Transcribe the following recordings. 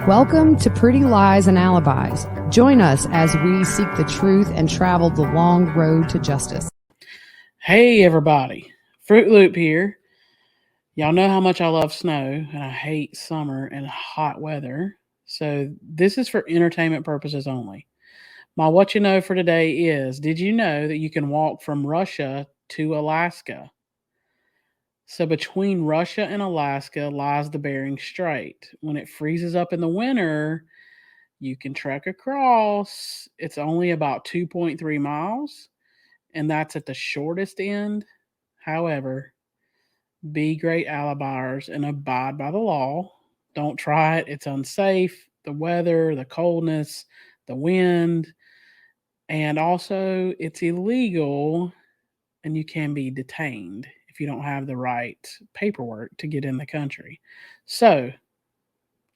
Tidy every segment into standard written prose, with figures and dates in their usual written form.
Welcome to Pretty Lies and Alibis. Join us as we seek the truth and travel the long road to justice. Hey everybody, Fruit Loop here. Y'all know how much I love snow and I hate summer and hot weather. So this is for entertainment purposes only. My what you know for today is, did you know that you can walk from Russia to Alaska? So between Russia and Alaska lies the Bering Strait. When it freezes up in the winter, you can trek across. It's only about 2.3 miles, and that's at the shortest end. However, be great alibis and abide by the law. Don't try it. It's unsafe. The weather, the coldness, the wind, and also it's illegal and you can be detained if you don't have the right paperwork to get in the country. So,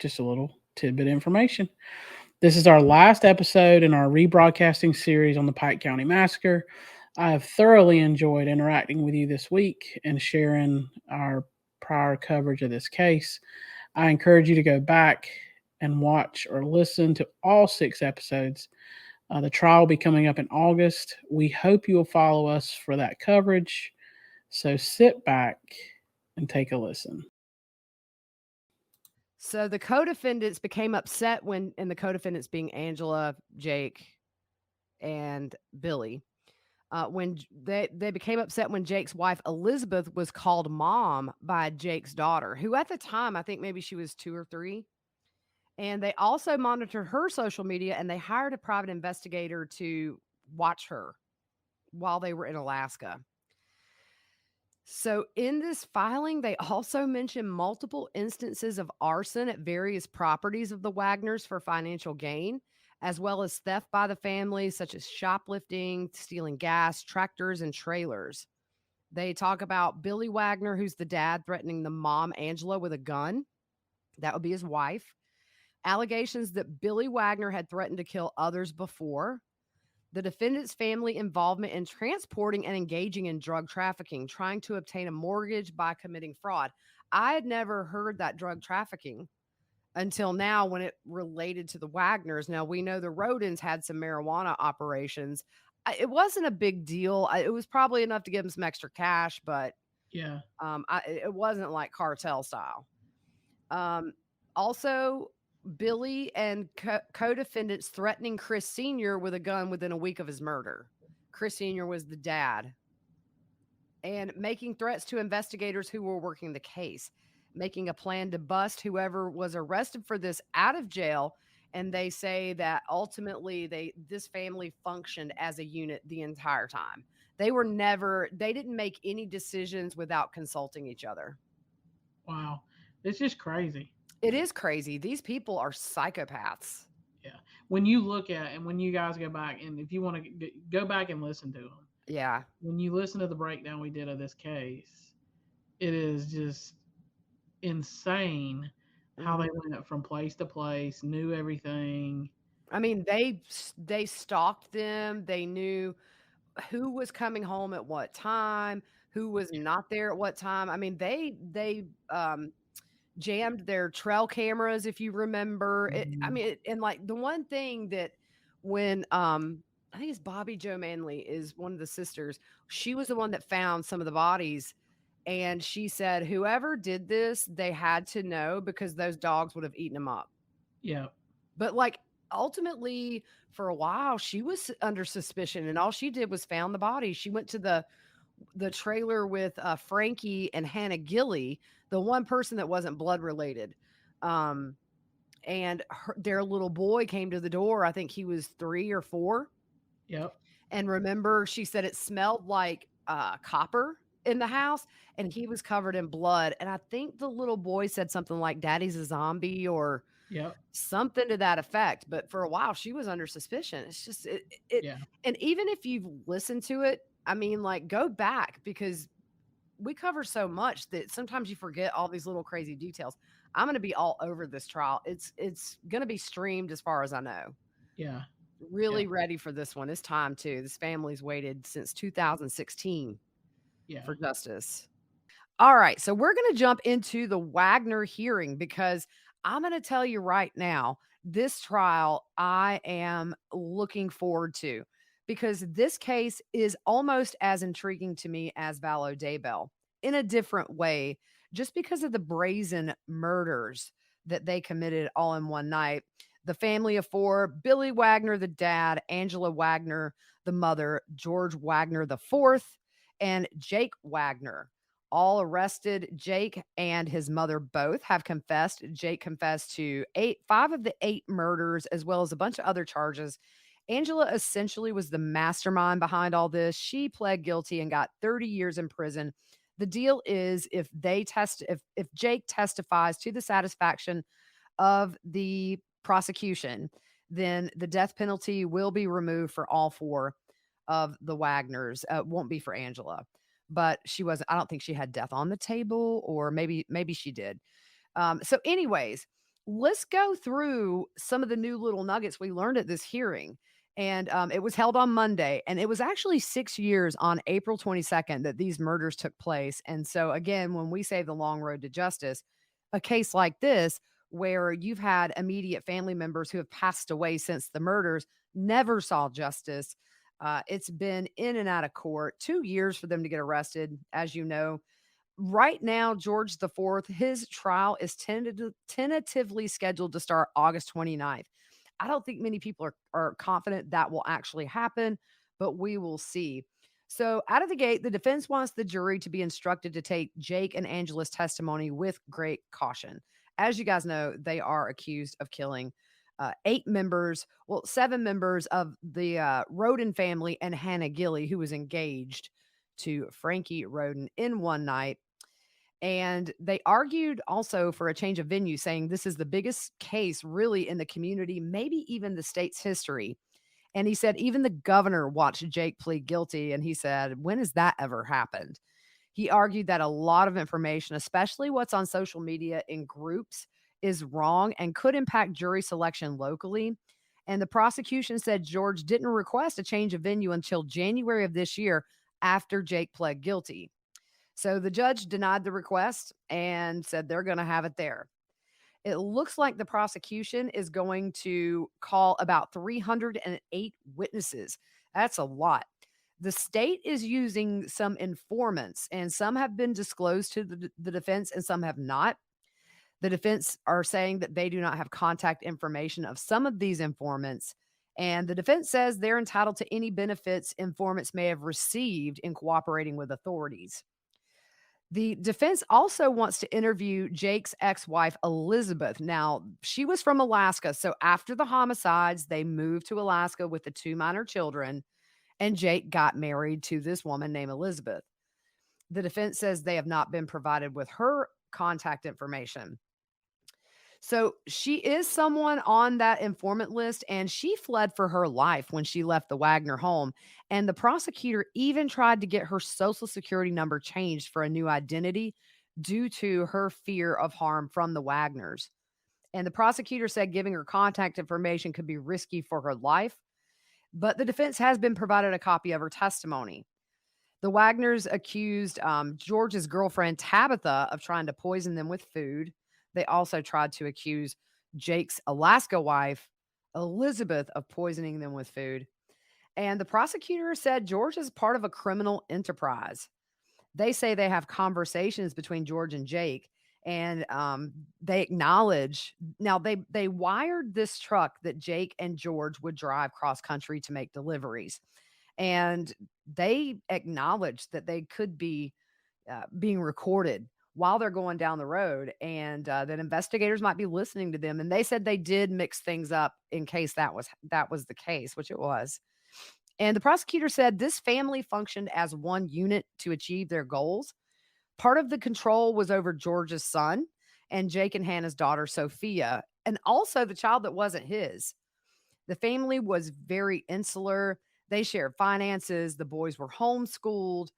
just a little tidbit information. This is our last episode in our rebroadcasting series on the Pike County Massacre. I have thoroughly enjoyed interacting with you this week and sharing our prior coverage of this case. I encourage you to go back and watch or listen to all 6 episodes. The trial will be coming up in August. We hope you will follow us for that coverage. So sit back and take a listen. So the co-defendants became upset and the co-defendants being Angela, Jake, and Billy, when they became upset when Jake's wife Elizabeth was called mom by Jake's daughter, who at the time, I think maybe she was 2 or 3. And they also monitored her social media, and they hired a private investigator to watch her while they were in Alaska. So in this filing, they also mentioned multiple instances of arson at various properties of the Wagners for financial gain, as well as theft by the family, such as shoplifting, stealing gas, tractors, and trailers. They talk about Billy Wagner, who's the dad, threatening the mom, Angela, with a gun. That would be his wife. Allegations that Billy Wagner had threatened to kill others before. The defendant's family involvement in transporting and engaging in drug trafficking, trying to obtain a mortgage by committing fraud. I had never heard that drug trafficking until now when it related to the Wagners. Now, we know the Rodens had some marijuana operations. It wasn't a big deal. It was probably enough to give them some extra cash, but yeah, it wasn't like cartel style. Also, Billy and co-defendants threatening Chris Sr. with a gun within a week of his murder. Chris Sr. was the dad. And making threats to investigators who were working the case, making a plan to bust whoever was arrested for this out of jail. And they say that ultimately this family functioned as a unit the entire time. They didn't make any decisions without consulting each other. Wow. It's just crazy. It is crazy. These people are psychopaths. Yeah. When you look at, and when you guys go back, and if you want to go back and listen to them. Yeah. When you listen to the breakdown we did of this case, it is just insane how they went from place to place, knew everything. I mean, they stalked them. They knew who was coming home at what time, who was not there at what time. I mean, they jammed their trail cameras, if you remember. And like the one thing that when I think it's Bobby Joe Manley is one of the sisters. She was the one that found some of the bodies. And she said, whoever did this, they had to know because those dogs would have eaten them up. Yeah. But like ultimately for a while, she was under suspicion and all she did was found the body. She went to the trailer with Frankie and Hannah Gilley, the one person that wasn't blood related. And their little boy came to the door. I think he was 3 or 4. Yep. And remember, she said it smelled like copper in the house and he was covered in blood. And I think the little boy said something like daddy's a zombie or something to that effect. But for a while she was under suspicion. It's just and even if you've listened to it, I mean, like, go back because we cover so much that sometimes you forget all these little crazy details. I'm going to be all over this trial. It's going to be streamed as far as I know. Yeah. Really ready for this one. It's time too. This family's waited since 2016 for justice. All right. So we're going to jump into the Wagner hearing because I'm going to tell you right now, this trial I am looking forward to because this case is almost as intriguing to me as Vallow Daybell in a different way, just because of the brazen murders that they committed all in one night. The family of four: Billy Wagner, the dad; Angela Wagner, the mother; George Wagner, the fourth; and Jake Wagner, all arrested. Jake and his mother both have confessed. Jake confessed to five of the eight murders, as well as a bunch of other charges. Angela essentially was the mastermind behind all this. She pled guilty and got 30 years in prison. The deal is, if Jake testifies to the satisfaction of the prosecution, then the death penalty will be removed for all four of the Wagners. Won't be for Angela, but she wasn't. I don't think she had death on the table, or maybe she did. So, anyways, let's go through some of the new little nuggets we learned at this hearing. And it was held on Monday, and it was actually 6 years on April 22nd that these murders took place. And so, again, when we say the long road to justice, a case like this, where you've had immediate family members who have passed away since the murders, never saw justice. It's been in and out of court, 2 years for them to get arrested, as you know. Right now, George the Fourth, his trial is tentatively scheduled to start August 29th. I don't think many people are confident that will actually happen, but we will see. So, out of the gate, the defense wants the jury to be instructed to take Jake and Angela's testimony with great caution. As you guys know, they are accused of killing seven members of the Roden family and Hannah Gilley, who was engaged to Frankie Roden in one night. And they argued also for a change of venue, saying this is the biggest case really in the community, maybe even the state's history. And he said even the governor watched Jake plead guilty. And he said, when has that ever happened? He argued that a lot of information, especially what's on social media in groups, is wrong and could impact jury selection locally. And the prosecution said George didn't request a change of venue until January of this year after Jake pled guilty. So the judge denied the request and said they're going to have it there. It looks like the prosecution is going to call about 308 witnesses. That's a lot. The state is using some informants, and some have been disclosed to the defense and some have not. The defense are saying that they do not have contact information of some of these informants. And the defense says they're entitled to any benefits informants may have received in cooperating with authorities. The defense also wants to interview Jake's ex-wife, Elizabeth. Now, she was from Alaska. So after the homicides, they moved to Alaska with the two minor children, and Jake got married to this woman named Elizabeth. The defense says they have not been provided with her contact information. So she is someone on that informant list, and she fled for her life when she left the Wagner home. And the prosecutor even tried to get her social security number changed for a new identity due to her fear of harm from the Wagners. And the prosecutor said giving her contact information could be risky for her life, but the defense has been provided a copy of her testimony. The Wagners accused George's girlfriend, Tabitha, of trying to poison them with food. They also tried to accuse Jake's Alaska wife, Elizabeth, of poisoning them with food. And the prosecutor said George is part of a criminal enterprise. They say they have conversations between George and Jake, and they acknowledge now they wired this truck that Jake and George would drive cross country to make deliveries. And they acknowledged that they could be being recorded while they're going down the road, and that investigators might be listening to them. And they said they did mix things up in case that was the case, which it was. And the prosecutor said this family functioned as one unit to achieve their goals. Part of the control was over George's son and Jake and Hannah's daughter, Sophia, and also the child that wasn't his. The family was very insular. They shared finances. The boys were homeschooled.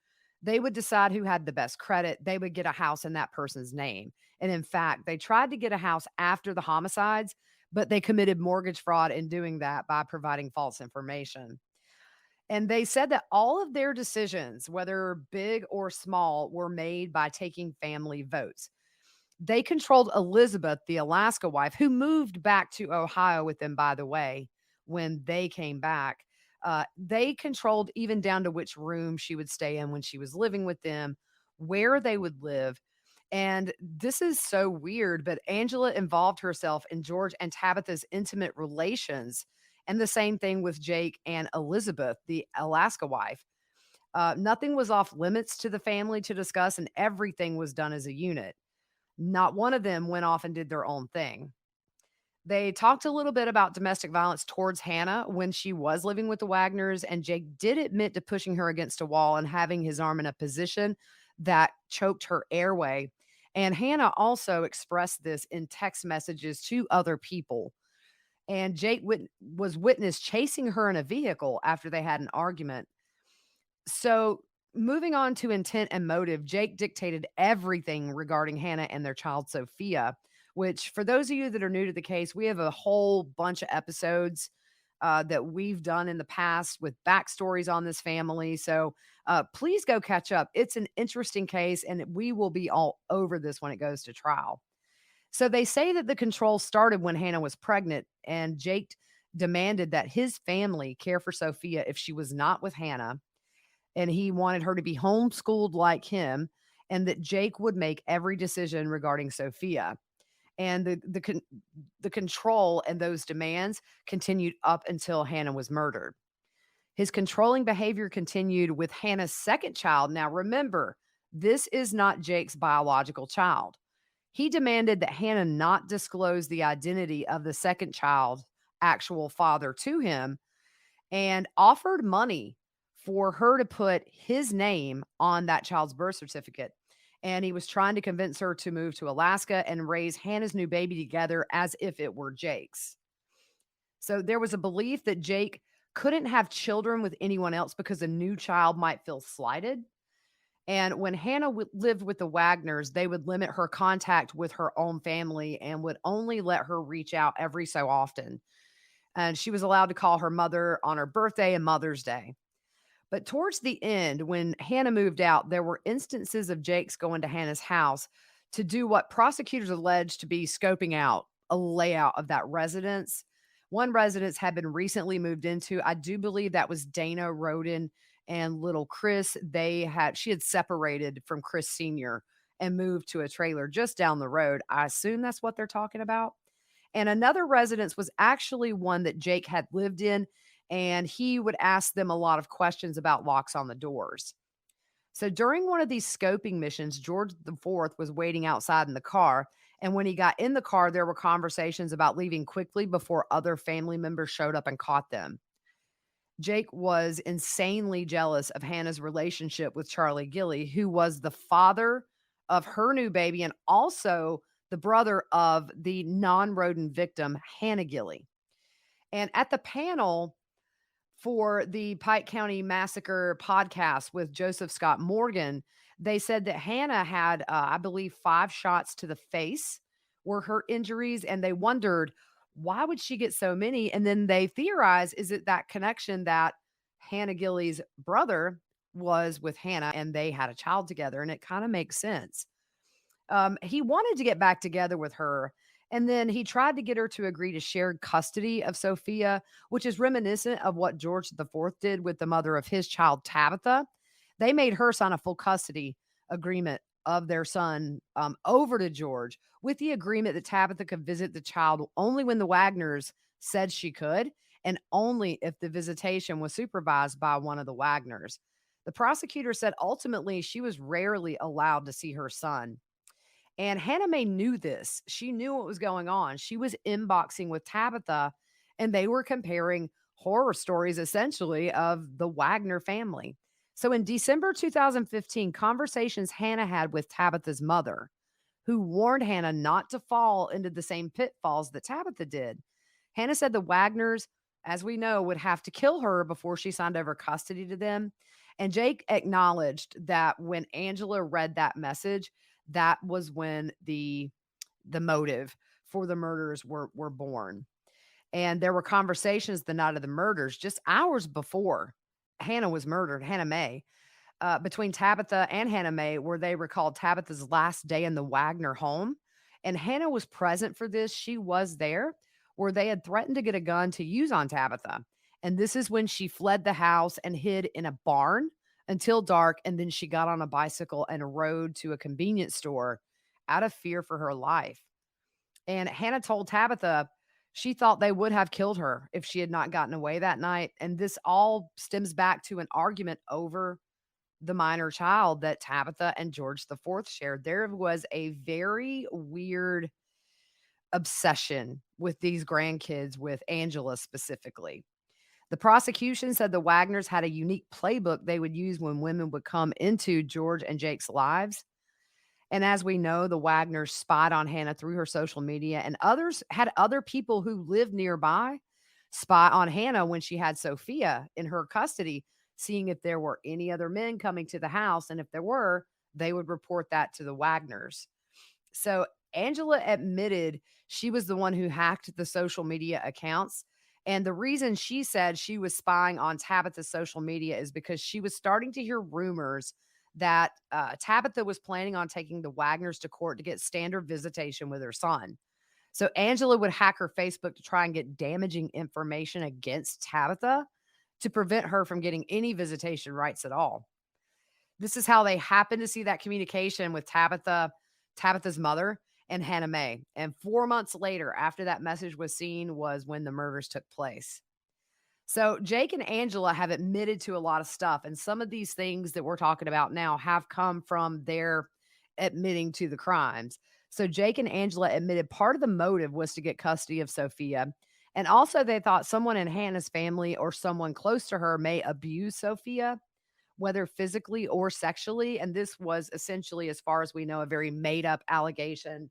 They would decide who had the best credit. They would get a house in that person's name. And in fact, they tried to get a house after the homicides, but they committed mortgage fraud in doing that by providing false information. And they said that all of their decisions, whether big or small, were made by taking family votes. They controlled Elizabeth, the Alaska wife, who moved back to Ohio with them, by the way, when they came back. They controlled even down to which room she would stay in when she was living with them, where they would live. And this is so weird, but Angela involved herself in George and Tabitha's intimate relations. And the same thing with Jake and Elizabeth, the Alaska wife. Nothing was off limits to the family to discuss, and everything was done as a unit. Not one of them went off and did their own thing. They talked a little bit about domestic violence towards Hannah when she was living with the Wagners, and Jake did admit to pushing her against a wall and having his arm in a position that choked her airway. And Hannah also expressed this in text messages to other people. And Jake was witnessed chasing her in a vehicle after they had an argument. So, moving on to intent and motive, Jake dictated everything regarding Hannah and their child Sophia, which, for those of you that are new to the case, we have a whole bunch of episodes that we've done in the past with backstories on this family. So, please go catch up. It's an interesting case, and we will be all over this when it goes to trial. So, they say that the control started when Hannah was pregnant, and Jake demanded that his family care for Sophia if she was not with Hannah, and he wanted her to be homeschooled like him, and that Jake would make every decision regarding Sophia. And the control and those demands continued up until Hannah was murdered. His controlling behavior continued with Hannah's second child. Now, remember, this is not Jake's biological child. He demanded that Hannah not disclose the identity of the second child's actual father to him, and offered money for her to put his name on that child's birth certificate. And he was trying to convince her to move to Alaska and raise Hannah's new baby together as if it were Jake's. So there was a belief that Jake couldn't have children with anyone else because a new child might feel slighted. And when Hannah lived with the Wagners, they would limit her contact with her own family and would only let her reach out every so often. And she was allowed to call her mother on her birthday and Mother's Day. But towards the end, when Hannah moved out, there were instances of Jake's going to Hannah's house to do what prosecutors alleged to be scoping out a layout of that residence. One residence had been recently moved into. I do believe that was Dana Roden and little Chris. She had separated from Chris Sr. and moved to a trailer just down the road. I assume that's what they're talking about. And another residence was actually one that Jake had lived in, and he would ask them a lot of questions about locks on the doors. So during one of these scoping missions, George IV was waiting outside in the car. And when he got in the car, there were conversations about leaving quickly before other family members showed up and caught them. Jake was insanely jealous of Hannah's relationship with Charlie Gilley, who was the father of her new baby and also the brother of the non-rodent victim, Hannah Gilley. And at the panel for the Pike County Massacre podcast with Joseph Scott Morgan, they said that Hannah had, I believe, 5 shots to the face were her injuries, and they wondered, why would she get so many? And then they theorized, is it that connection that Hannah Gilley's brother was with Hannah and they had a child together? And it kind of makes sense. He wanted to get back together with her, and then he tried to get her to agree to shared custody of Sophia, which is reminiscent of what George IV did with the mother of his child, Tabitha. They made her sign a full custody agreement of their son over to George, with the agreement that Tabitha could visit the child only when the Wagners said she could, and only if the visitation was supervised by one of the Wagners. The prosecutor said ultimately she was rarely allowed to see her son. And Hannah Mae knew this. She knew what was going on. She was inboxing with Tabitha, and they were comparing horror stories, essentially, of the Wagner family. So in December 2015, conversations Hannah had with Tabitha's mother, who warned Hannah not to fall into the same pitfalls that Tabitha did. Hannah said the Wagners, as we know, would have to kill her before she signed over custody to them. And Jake acknowledged that when Angela read that message, that was when the motive for the murders were born. And there were conversations the night of the murders, just hours before Hannah was murdered, Hannah Mae, between Tabitha and Hannah Mae, where they recalled Tabitha's last day in the Wagner home, And Hannah was present for this. She was there where they had threatened to get a gun to use on Tabitha. And this is when she fled the house and hid in a barn until dark. And then she got on a bicycle and rode to a convenience store out of fear for her life. And Hannah told Tabitha she thought they would have killed her if she had not gotten away that night. And this all stems back to an argument over the minor child that Tabitha and George the Fourth shared. There was a very weird obsession with these grandkids, with Angela specifically. The prosecution said the Wagners had a unique playbook they would use when women would come into George and Jake's lives. And as we know, the Wagners spied on Hannah through her social media, and others had other people who lived nearby spy on Hannah when she had Sophia in her custody, seeing if there were any other men coming to the house. And if there were, they would report that to the Wagners. So Angela admitted she was the one who hacked the social media accounts. And the reason she said she was spying on Tabitha's social media is because she was starting to hear rumors that Tabitha was planning on taking the Wagners to court to get standard visitation with her son. So Angela would hack her Facebook to try and get damaging information against Tabitha to prevent her from getting any visitation rights at all. This is how they happened to see that communication with Tabitha's mother, and Hannah Mae. And 4 months later, after that message was seen, was when the murders took place. So Jake and Angela have admitted to a lot of stuff. And some of these things that we're talking about now have come from their admitting to the crimes. So Jake and Angela admitted part of the motive was to get custody of Sophia. And also they thought someone in Hannah's family or someone close to her may abuse Sophia, whether physically or sexually. And this was essentially, as far as we know, a very made up allegation,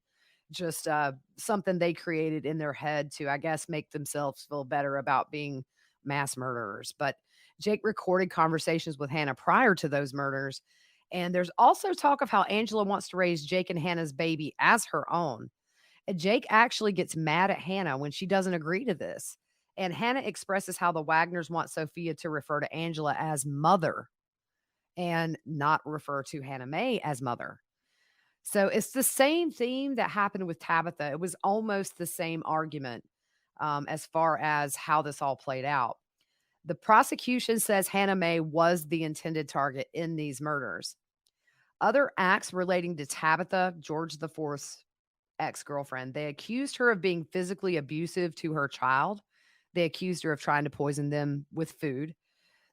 just something they created in their head to, I guess, make themselves feel better about being mass murderers. But Jake recorded conversations with Hannah prior to those murders. And there's also talk of how Angela wants to raise Jake and Hannah's baby as her own. And Jake actually gets mad at Hannah when she doesn't agree to this. And Hannah expresses how the Wagners want Sophia to refer to Angela as mother and not refer to Hannah Mae as mother. So it's the same theme that happened with Tabitha. It was almost the same argument as far as how this all played out. The prosecution says Hannah Mae was the intended target in these murders. Other acts relating to Tabitha, George IV's ex-girlfriend, they accused her of being physically abusive to her child. They accused her of trying to poison them with food.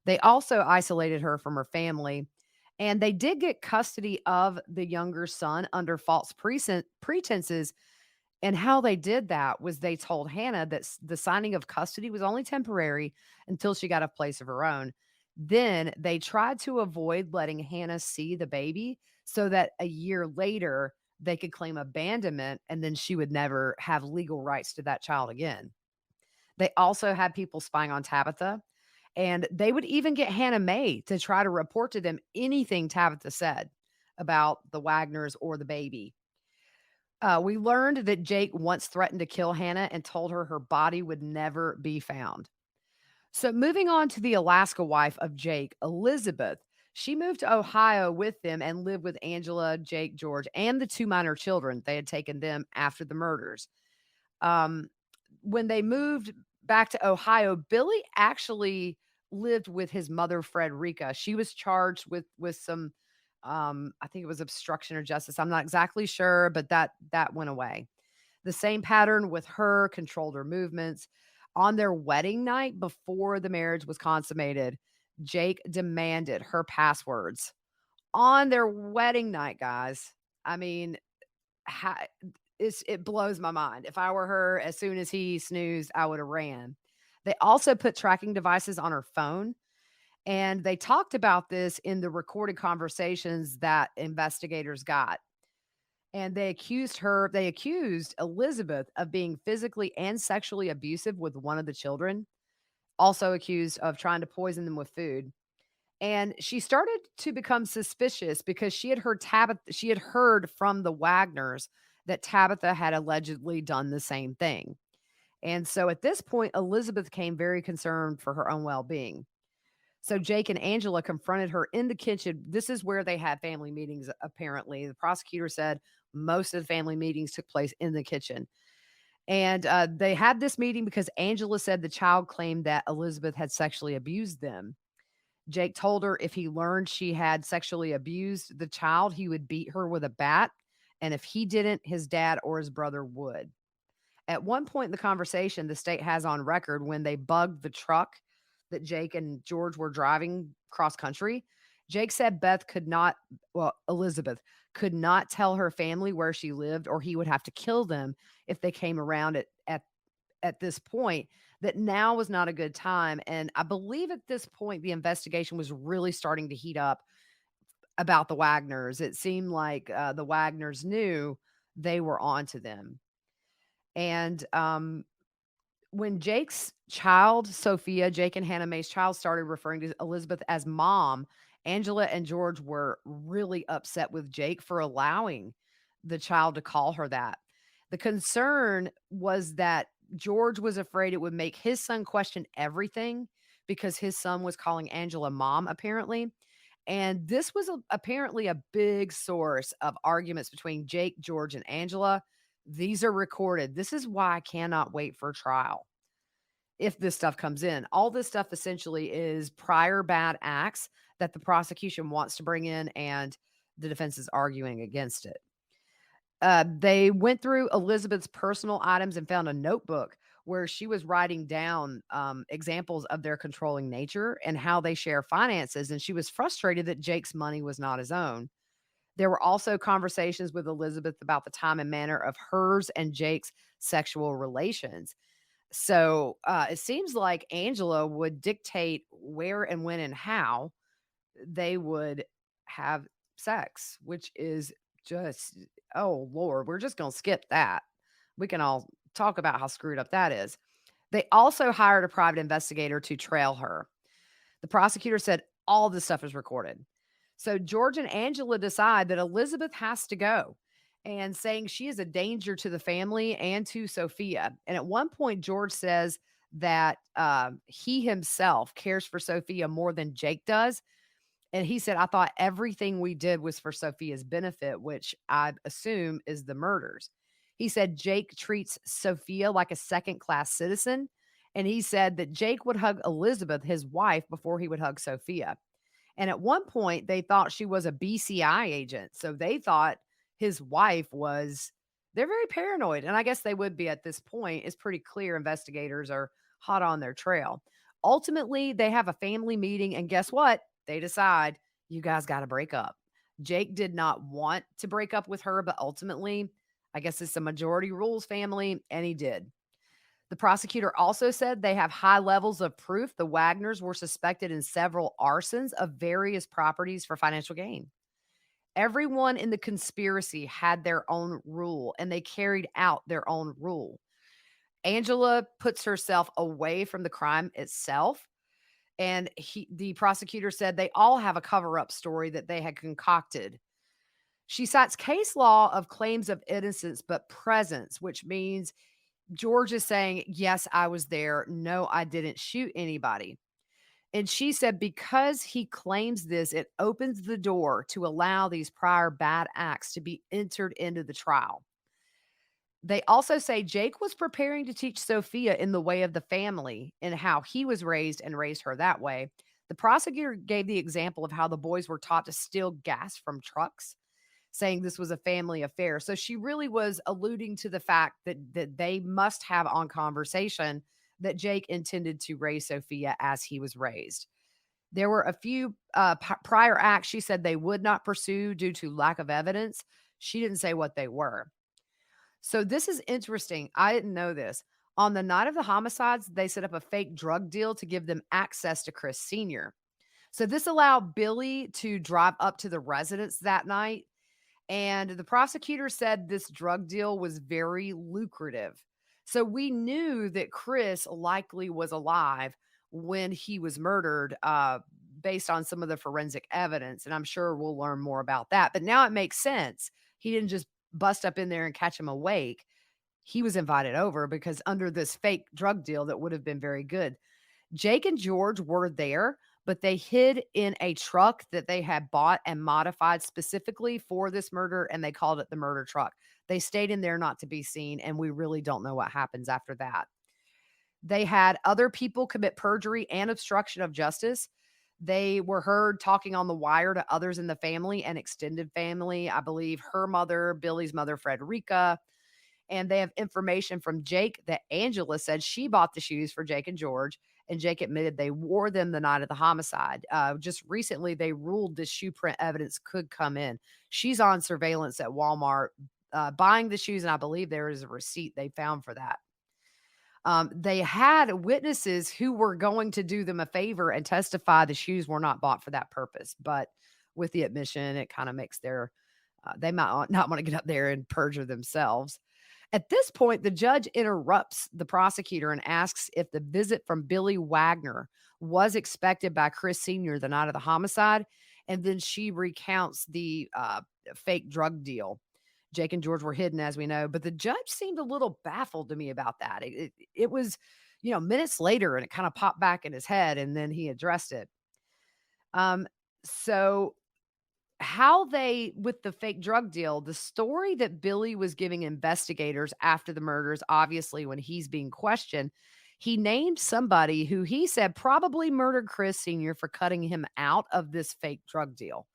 They also isolated her from her family. And they did get custody of the younger son under false pretenses. And how they did that was they told Hannah that the signing of custody was only temporary until she got a place of her own. Then they tried to avoid letting Hannah see the baby so that a year later they could claim abandonment and then she would never have legal rights to that child again. They also had people spying on Tabitha, and they would even get Hannah Mae to try to report to them anything Tabitha said about the Wagners or the baby. We learned that Jake once threatened to kill Hannah and told her her body would never be found. So moving on to the Alaska wife of Jake, Elizabeth, she moved to Ohio with them and lived with Angela, Jake, George, and the two minor children. They had taken them after the murders. When they moved back to Ohio, Billy actually lived with his mother, Frederica. She was charged with some, I think it was obstruction of justice. I'm not exactly sure, but that went away. The same pattern with her, controlled her movements. On their wedding night before the marriage was consummated, Jake demanded her passwords. On their wedding night, guys. I mean, it blows my mind. If I were her, as soon as he snoozed, I would have ran. They also put tracking devices on her phone. And they talked about this in the recorded conversations that investigators got. And they accused Elizabeth of being physically and sexually abusive with one of the children, also accused of trying to poison them with food. And she started to become suspicious because she had heard from the Wagners that Tabitha had allegedly done the same thing. And so at this point, Elizabeth became very concerned for her own well-being. So Jake and Angela confronted her in the kitchen. This is where they had family meetings, apparently. The prosecutor said Most of the family meetings took place in the kitchen. And they had this meeting because Angela said the child claimed that Elizabeth had sexually abused them. Jake told her if he learned she had sexually abused the child, he would beat her with a bat. And if he didn't, his dad or his brother would. At one point in the conversation, the state has on record when they bugged the truck that Jake and George were driving cross country. Jake said Elizabeth could not tell her family where she lived, or he would have to kill them if they came around at this point, that now was not a good time. And I believe at this point, the investigation was really starting to heat up about the Wagners. It seemed like the Wagners knew they were onto them. And when Jake's child, Sophia, Jake and Hannah Mae's child, started referring to Elizabeth as mom, Angela and George were really upset with Jake for allowing the child to call her that. The concern was that George was afraid it would make his son question everything because his son was calling Angela mom, apparently. And this was apparently a big source of arguments between Jake, George, and Angela. These are recorded. This is why I cannot wait for trial if this stuff comes in. All this stuff essentially is prior bad acts that the prosecution wants to bring in, and the defense is arguing against it. They went through Elizabeth's personal items and found a notebook where she was writing down examples of their controlling nature and how they share finances. And she was frustrated that Jake's money was not his own. There were also conversations with Elizabeth about the time and manner of hers and Jake's sexual relations. So it seems like Angela would dictate where and when and how they would have sex, which is just, oh Lord, we're just going to skip that. We can all talk about how screwed up that is. They also hired a private investigator to trail her. The prosecutor said all this stuff is recorded. So George and Angela decide that Elizabeth has to go, and saying she is a danger to the family and to Sophia. And at one point, George says that he himself cares for Sophia more than Jake does. And he said, I thought everything we did was for Sophia's benefit, which I assume is the murders. He said Jake treats Sophia like a second-class citizen. And he said that Jake would hug Elizabeth, his wife, before he would hug Sophia. And at one point, they thought she was a BCI agent. So they thought his wife was, they're very paranoid. And I guess they would be at this point. It's pretty clear investigators are hot on their trail. Ultimately, they have a family meeting. And guess what? They decide, you guys got to break up. Jake did not want to break up with her, but ultimately, I guess it's a majority rules family, and he did. The prosecutor also said they have high levels of proof the Wagners were suspected in several arsons of various properties for financial gain. Everyone in the conspiracy had their own rule, and they carried out their own rule. Angela puts herself away from the crime itself, and the prosecutor said they all have a cover-up story that they had concocted. She cites case law of claims of innocence but presence, which means George is saying, yes, I was there. No, I didn't shoot anybody. And she said because he claims this, it opens the door to allow these prior bad acts to be entered into the trial. They also say Jake was preparing to teach Sophia in the way of the family and how he was raised and raised her that way. The prosecutor gave the example of how the boys were taught to steal gas from trucks, saying this was a family affair. So she really was alluding to the fact that they must have on conversation that Jake intended to raise Sophia as he was raised. There were a few prior acts she said they would not pursue due to lack of evidence. She didn't say what they were. So this is interesting. I didn't know this. On the night of the homicides, they set up a fake drug deal to give them access to Chris Sr. So this allowed Billy to drive up to the residence that night. And the prosecutor said this drug deal was very lucrative. So we knew that Chris likely was alive when he was murdered based on some of the forensic evidence. And I'm sure we'll learn more about that. But now it makes sense. He didn't just bust up in there and catch him awake. He was invited over because under this fake drug deal that would have been very good. Jake and George were there, but they hid in a truck that they had bought and modified specifically for this murder, and they called it the murder truck. They stayed in there not to be seen, and we really don't know what happens after that. They had other people commit perjury and obstruction of justice. They were heard talking on the wire to others in the family and extended family. I believe her mother, Billy's mother, Frederica. And they have information from Jake that Angela said she bought the shoes for Jake and George, and Jake admitted they wore them the night of the homicide. Just recently, they ruled this shoe print evidence could come in. She's on surveillance at Walmart buying the shoes, and I believe there is a receipt they found for that. They had witnesses who were going to do them a favor and testify the shoes were not bought for that purpose. But with the admission, it kind of makes they might not want to get up there and perjure themselves. At this point, the judge interrupts the prosecutor and asks if the visit from Billy Wagner was expected by Chris Sr. the night of the homicide. And then she recounts the fake drug deal. Jake and George were hidden, as we know, but the judge seemed a little baffled to me about that. It was, minutes later, and it kind of popped back in his head, and then he addressed it. So how with the fake drug deal, the story that Billy was giving investigators after the murders, obviously when he's being questioned, he named somebody who he said probably murdered Chris Sr. for cutting him out of this fake drug deal.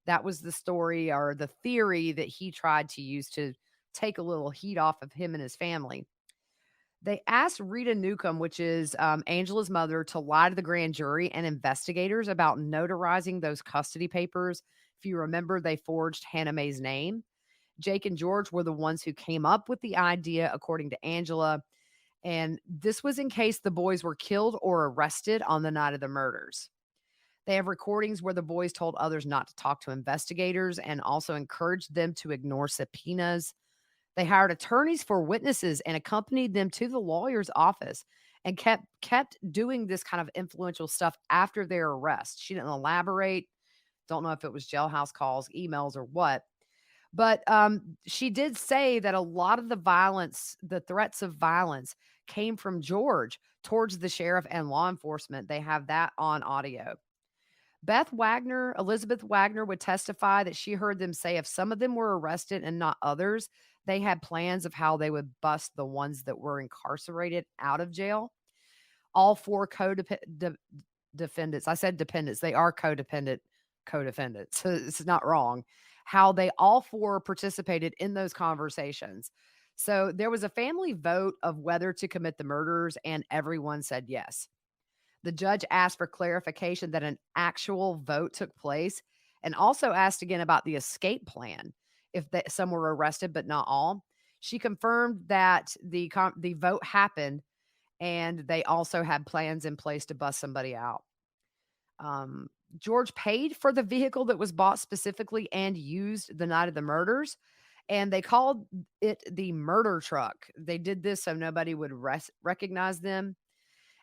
That was the story or the theory that he tried to use to take a little heat off of him and his family. They asked Rita Newcomb, which is Angela's mother, to lie to the grand jury and investigators about notarizing those custody papers. If you remember, they forged Hannah Mae's name. Jake and George were the ones who came up with the idea, according to Angela. And this was in case the boys were killed or arrested on the night of the murders. They have recordings where the boys told others not to talk to investigators and also encouraged them to ignore subpoenas. They hired attorneys for witnesses and accompanied them to the lawyer's office and kept doing this kind of influential stuff after their arrest. She didn't elaborate. Don't know if it was jailhouse calls, emails, or what. But she did say that a lot of the violence, the threats of violence, came from George towards the sheriff and law enforcement. They have that on audio. Elizabeth Wagner would testify that she heard them say if some of them were arrested and not others, they had plans of how they would bust the ones that were incarcerated out of jail. All four defendants, I said dependents, they are co-defendants, so it's not wrong, how they all four participated in those conversations. So there was a family vote of whether to commit the murders, and everyone said yes. The judge asked for clarification that an actual vote took place and also asked again about the escape plan, if some were arrested but not all. She confirmed that the vote happened and they also had plans in place to bust somebody out. George paid for the vehicle that was bought specifically and used the night of the murders, and they called it the murder truck. They did this so nobody would recognize them.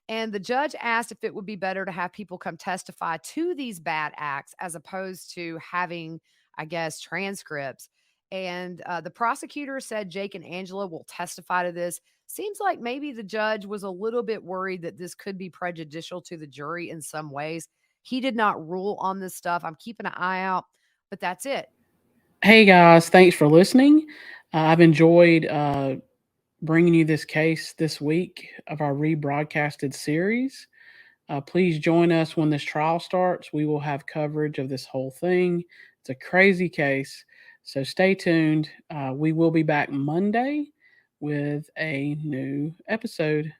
And the judge asked if it would be better to have people come testify to these bad acts as opposed to having, I guess, transcripts. And the prosecutor said Jake and Angela will testify to this. Seems like maybe the judge was a little bit worried that this could be prejudicial to the jury in some ways. He did not rule on this stuff. I'm keeping an eye out, but that's it. Hey guys, thanks for listening. I've enjoyed bringing you this case this week of our rebroadcasted series. Please join us when this trial starts. We will have coverage of this whole thing. It's a crazy case, so stay tuned. We will be back Monday with a new episode.